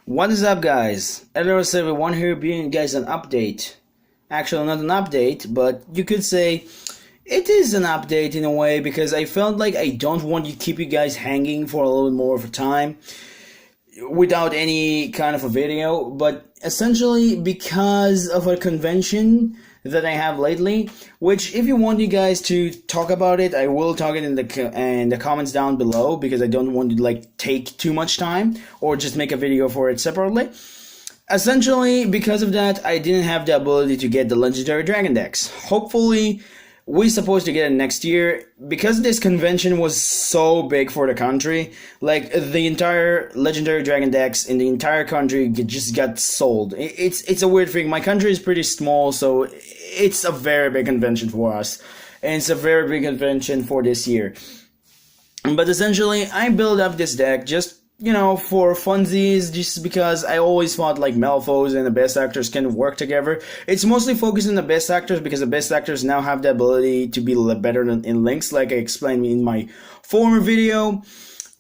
What is up, guys? Hello, everyone here, bringing you guys an update. Actually, not an update, but you could say it is an update in a way because I felt like I don't want to keep you guys hanging for a little bit more of a time without any kind of a video, but essentially because of a convention that I have lately, which if you want you guys to talk about it, I will talk it in the comments down below because I don't want to take too much time or just make a video for it separately. Essentially, because of that, I didn't have the ability to get the legendary dragon decks. Hopefully, we're supposed to get it next year. Because this convention was so big for the country, the entire legendary dragon decks in the entire country just got sold. It's a weird thing. My country is pretty small, so it's a very big convention for us, and it's a very big convention for this year. But essentially, I built up this deck just for funsies, just because I always thought Metalfoes and the best actors can work together. It's mostly focused on the best actors because the best actors now have the ability to be better than in links, like I explained in my former video.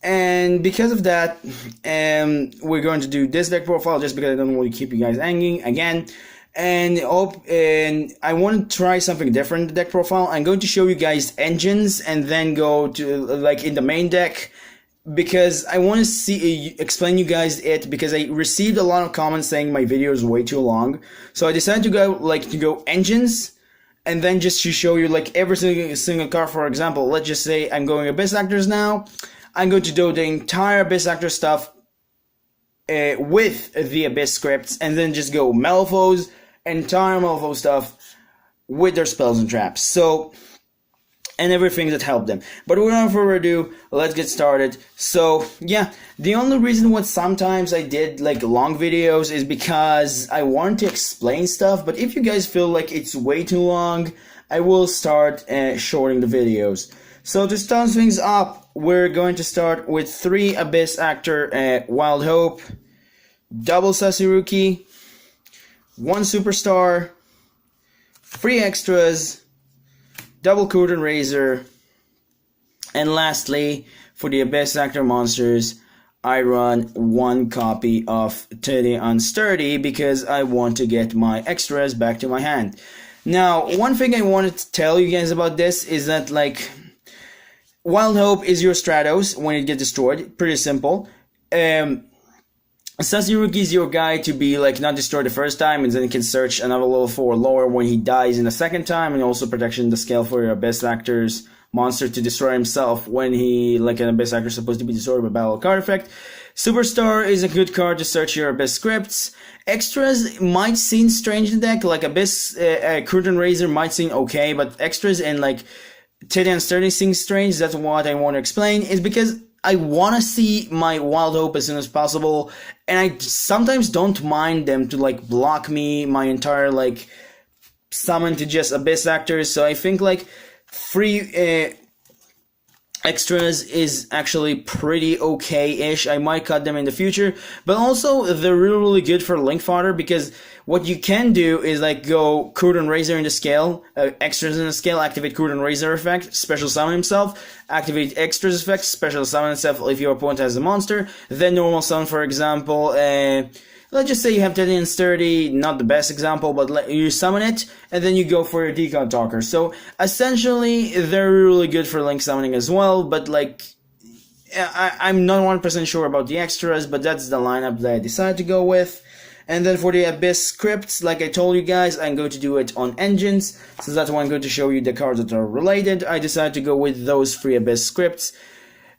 And because of that, we're going to do this deck profile just because I don't want to keep you guys hanging again. And I want to try something different in the deck profile. I'm going to show you guys engines and then go to in the main deck, because I want to explain you guys it, because I received a lot of comments saying my video is way too long. So I decided to go engines, and then just to show you every single card. For example, let's just say I'm going to best actors now. I'm going to do the entire best actor stuff with the abyss scripts, and then just go Metalfoes, entire Metalfoe stuff with their spells and traps. So, and everything that helped them. But without further ado, let's get started. So yeah, the only reason why sometimes I did long videos is because I want to explain stuff, but if you guys feel like it's way too long, I will start shorting the videos. So to start things up, we're going to start with 3 Abyss Actor Wild Hope, double Sasiruki, 1 Superstar, 3 extras, double Curtain Razor, and lastly, for the Abyss Actor monsters, I run 1 copy of Teddy Unsturdy because I want to get my extras back to my hand. Now, one thing I wanted to tell you guys about this is that Wild Hope is your Stratos when it gets destroyed. Pretty simple. Sasiruki is your guy to be not destroyed the first time, and then you can search another level 4 lower when he dies in the second time, and also protection the scale for your best actor's monster to destroy himself when he an abyss actor is supposed to be destroyed by battle card effect. Superstar is a good card to search your abyss scripts. Extras might seem strange in the deck, abyss Curtain Razor might seem okay, but extras and Teddy and Sturdy seem strange. That's what I want to explain, is because I want to see my Wild Hope as soon as possible, and I sometimes don't mind them to block me my entire summon to just abyss actors. So I think 3 extras is actually pretty okay-ish. I might cut them in the future, but also they're really good for link fodder, because what you can do is go Curtain Razor in the scale, extras in the scale, activate Curtain Razor effect, special summon himself, activate extras effect, special summon himself if your opponent has a monster, then normal summon, for example. Let's just say you have Teddy and Sturdy, not the best example, but you summon it, and then you go for your Decon Talker. So, essentially, they're really good for link summoning as well, but I'm not 100% sure about the extras, but that's the lineup that I decided to go with. And then for the Abyss scripts, like I told you guys, I'm going to do it on engines, so that's why I'm going to show you the cards that are related. I decided to go with those 3 Abyss scripts.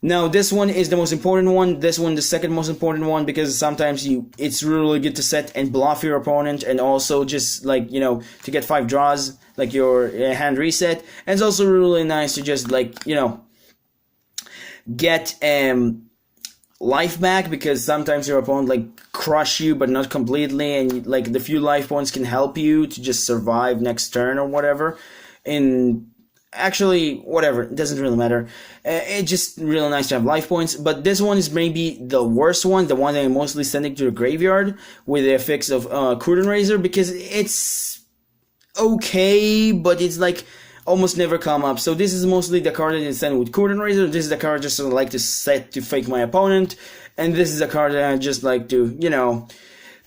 Now, this one is the most important one, this one the second most important one, because sometimes it's really good to set and bluff your opponent, and also just to get 5 draws, your hand reset. And it's also really nice to just get life back, because sometimes your opponent crush you but not completely, and the few life points can help you to just survive next turn or whatever. Actually, whatever, it doesn't really matter. It's just really nice to have life points, but this one is maybe the worst one, the one that I'm mostly sending to the graveyard with the effects of Curtain Razor, because it's okay, but it's almost never come up. So this is mostly the card that is sent with Curtain Razor. This is the card just to set to fake my opponent. And this is a card that I just like to, you know,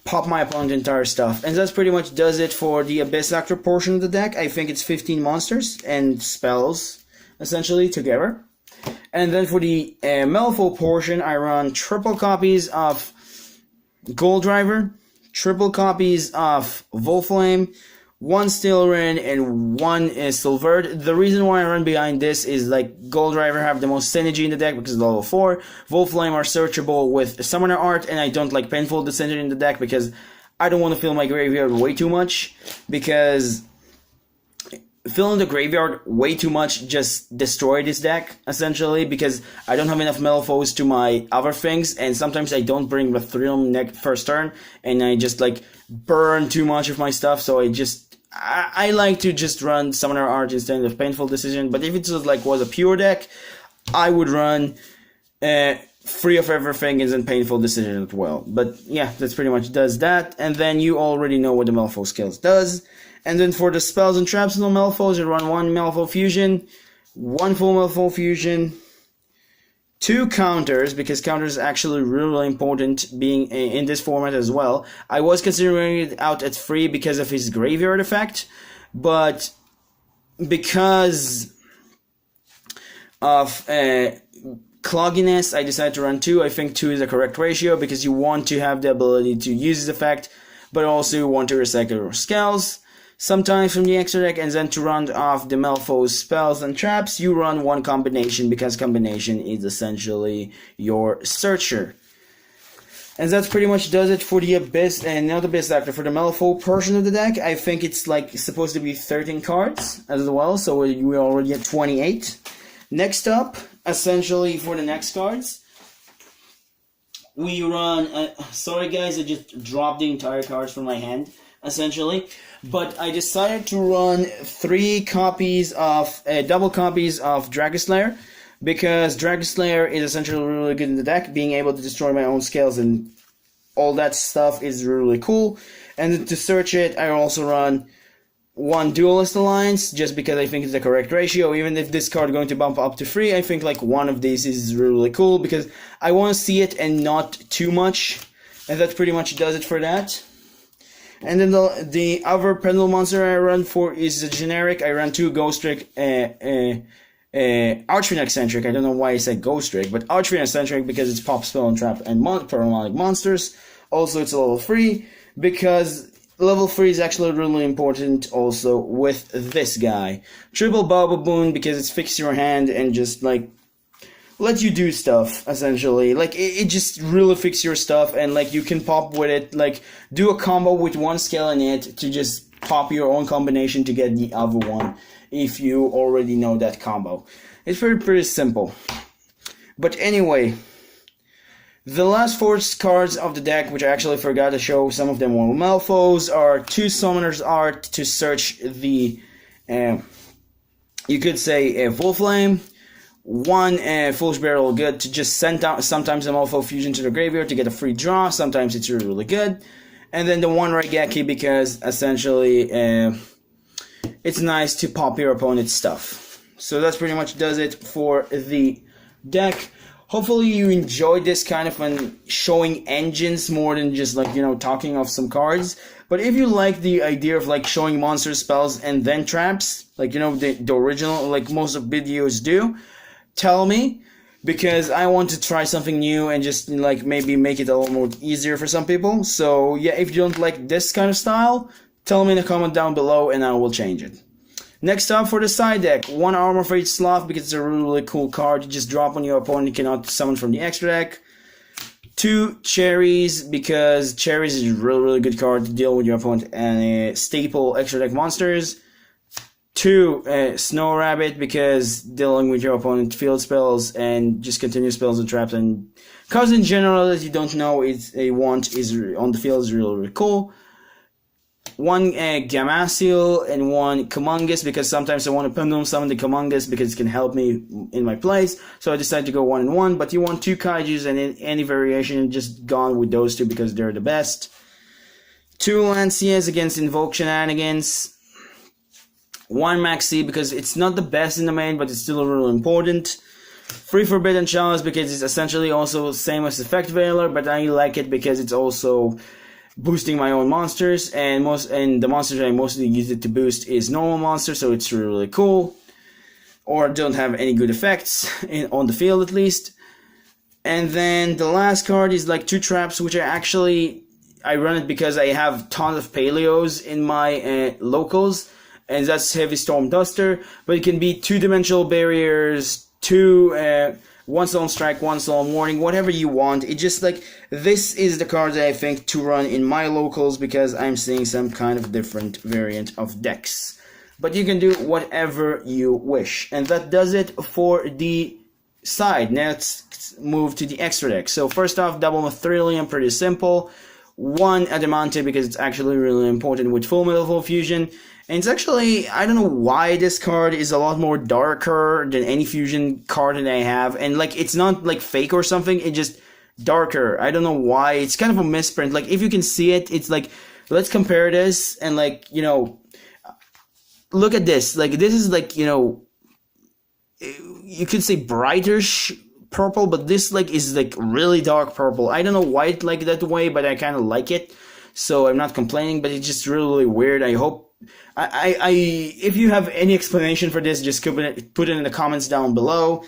pop my opponent's entire stuff. And that's pretty much does it for the Abyss Actor portion of the deck. I think it's 15 monsters and spells, essentially, together. And then for the Metalfoe portion, I run triple copies of Gold Driver, triple copies of Volflame, one Steel Ring, and one Silvered. The reason why I run behind this is like Gold Driver have the most synergy in the deck because it's level 4. Volflame are searchable with Summoner Art, and I don't like Painful Decision in the deck because I don't want to fill my graveyard way too much, because filling the graveyard way too much just destroy this deck, essentially, because I don't have enough Metalfoes to my other things, and sometimes I don't bring the Thrill first turn, and I just like burn too much of my stuff, so I like to just run Summoner Art instead of Painful Decision. But if it was a pure deck, I would run Free of Everything and then Painful Decision as well. But yeah, that's pretty much does that, and then you already know what the Metalfoe skills does. And then for the spells and traps on the Metalfoes, you run one Metalfoe Fusion, one full Metalfoe Fusion, 2 counters, because counters are actually really important being in this format as well. I was considering it out at 3 because of his graveyard effect, but because of clogginess, I decided to run 2. I think 2 is the correct ratio because you want to have the ability to use this effect, but also you want to recycle your spells sometimes from the extra deck. And then to round off the Metalfoe's spells and traps, you run one combination, because combination is essentially your searcher. And that pretty much does it for the Abyss, and not the Abyss Actor, for the Metalfoe portion of the deck. I think it's like supposed to be 13 cards as well, so we're already at 28. Next up, essentially for the next cards, we run, sorry guys, I just dropped the entire cards from my hand, essentially. But I decided to run 3 copies of, double copies of Dragonslayer, because Dragonslayer is essentially really good in the deck. Being able to destroy my own scales and all that stuff is really cool. And to search it, I also run 1 Duelist Alliance, just because I think it's the correct ratio. Even if this card is going to bump up to 3, I think like one of these is really cool, because I want to see it and not too much. And that pretty much does it for that. And then the other Pendulum monster I run for is a generic. I run 2 Ghost Trick, Archfiend Eccentric. I don't know why I said Ghost Trick, but Archfiend Eccentric because it's Pop, Spell, and Trap, and Paralytic Monsters. Also, it's a level 3, because level 3 is actually really important also with this guy. Triple Boba Boon, because it's fix your hand and just like let you do stuff, essentially. Like, it just really fix your stuff, and like you can pop with it, like do a combo with 1 scale in it to just pop your own combination to get the other one if you already know that combo. It's pretty simple. But anyway, the last 4 cards of the deck, which I actually forgot to show, some of them were Metalfoes, are 2 Summoner's Art to search the, you could say, Volflame, 1 Foolish Barrel Good to just send out sometimes a Metalfoe Fusion to the graveyard to get a free draw. Sometimes it's really good. And then the 1 Raigeki, because essentially it's nice to pop your opponent's stuff. So that's pretty much does it for the deck. Hopefully you enjoyed this kind of when showing engines more than just like, you know, talking off some cards. But if you like the idea of like showing monster spells and then traps, like, you know, the original, like most of videos do, tell me, because I want to try something new and just like maybe make it a little more easier for some people. So yeah, if you don't like this kind of style, tell me in the comment down below and I will change it. Next up for the side deck, 1 Armor Fate Sloth, because it's a really cool card. You just drop on your opponent, you cannot summon from the extra deck. 2 Cherries, because Cherries is a really good card to deal with your opponent and staple extra deck monsters. 2 Snow Rabbit, because dealing with your opponent field spells and just continue spells and traps, and cards in general that you don't know it's a want is on the field is really cool. 1 Gamasiel and 1 Kumungus, because sometimes I want to Pendulum summon the Kumungus because it can help me in my plays, so I decided to go 1 and 1. But you want 2 Kaijus, and in any variation just gone with those 2 because they're the best. 2 Lancias against Invoke Shenanigans. 1 Maxi, because it's not the best in the main, but it's still really important. Free Forbidden Chalice because it's essentially also the same as Effect Veiler, but I like it because it's also boosting my own monsters, and the monsters I mostly use it to boost is normal monsters, so it's really cool. Or don't have any good effects on the field at least. And then the last card is like 2 traps, which I run it because I have tons of paleos in my locals, and that's Heavy Storm Duster. But it can be 2-dimensional barriers, 1 Solemn Strike, 1 Solemn Warning, whatever you want. It just like, this is the card that I think to run in my locals because I'm seeing some kind of different variant of decks. But you can do whatever you wish. And that does it for the side. Now let's move to the extra deck. So first off, Double Mithrilium, pretty simple. 1 Adamante because it's actually really important with full Metalfoe fusion. And it's actually, I don't know why this card is a lot more darker than any fusion card that I have. And like, it's not like fake or something, it's just darker. I don't know why. It's kind of a misprint. Like, if you can see it, it's like, let's compare this and like, you know, look at this. Like, this is like, you know, you could say brightish purple, but this like is like really dark purple. I don't know why it's like that way, but I kind of like it. So I'm not complaining, but it's just really weird. I hope if you have any explanation for this, just put it in the comments down below.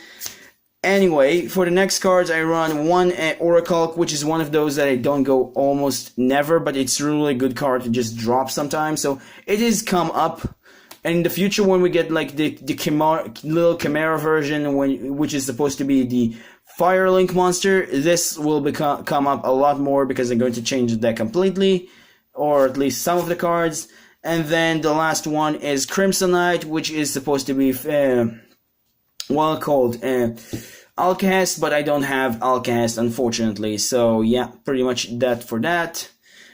Anyway, for the next cards, I run 1 Oracle, which is one of those that I don't go almost never, but it's a really good card to just drop sometimes. So it is come up. And in the future, when we get like the little Chimera version, which is supposed to be the Firelink monster, this will come up a lot more because I'm going to change the deck completely, or at least some of the cards. And then the last one is Crimsonite, which is supposed to be called Alcast, but I don't have Alcast, unfortunately. So yeah, pretty much that for that.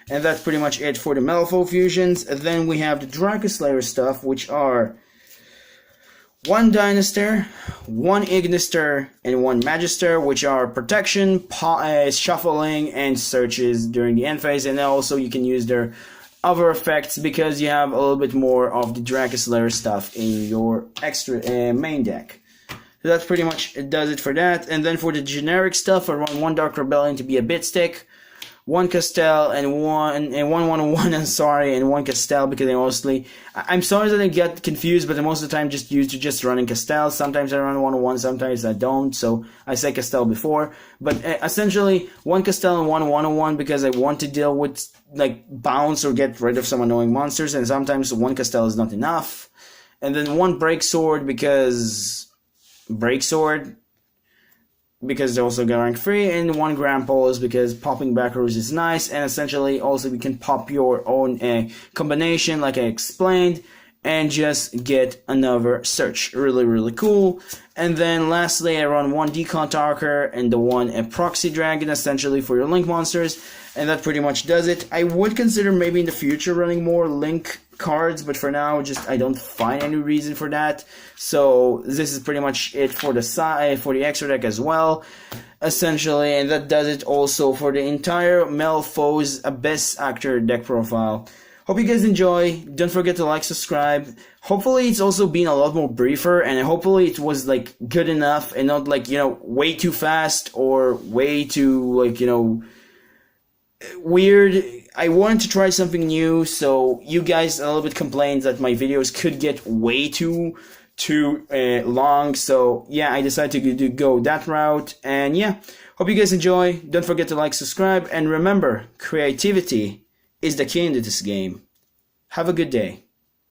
And that's pretty much it for the Metalfoe fusions. And then we have the Dracoslayer stuff, which are 1 Dynaster, 1 Ignister, and 1 Magister, which are protection, shuffling, and searches during the end phase. And also you can use their other effects because you have a little bit more of the Dracoslayer stuff in your extra main deck. So that's pretty much does it for that. And then for the generic stuff, I run 1 Dark Rebellion to be a bit stick, 1 Castell and 1 I'm sorry, and 1 Castell because I'm sorry that I get confused, but most of the time just used to just running Castell. Sometimes I run 1/1, sometimes I don't, so I say Castell before. But essentially 1 Castell and 1/1 because I want to deal with like bounce or get rid of some annoying monsters, and sometimes 1 Castell is not enough. And then 1 Breaksword because they also get rank 3, and 1 Gramples because popping backrows is nice, and essentially also we can pop your own combination like I explained, and just get another search. Really, really cool. And then lastly, I run 1 Decon Talker and the 1 Proxy Dragon, essentially for your Link monsters, and that pretty much does it. I would consider maybe in the future running more Link cards, but for now, I don't find any reason for that. So this is pretty much it for the extra deck as well, essentially, and that does it also for the entire Metalfoes Abyss Actor deck profile. Hope you guys enjoy. Don't forget to like, subscribe. Hopefully it's also been a lot more briefer, and hopefully it was like good enough and not like, you know, way too fast or way too like, you know, weird. I wanted to try something new, so you guys a little bit complained that my videos could get way too long, so yeah, I decided to go that route, and yeah, hope you guys enjoy. Don't forget to like, subscribe, and remember, creativity is the key into this game. Have a good day.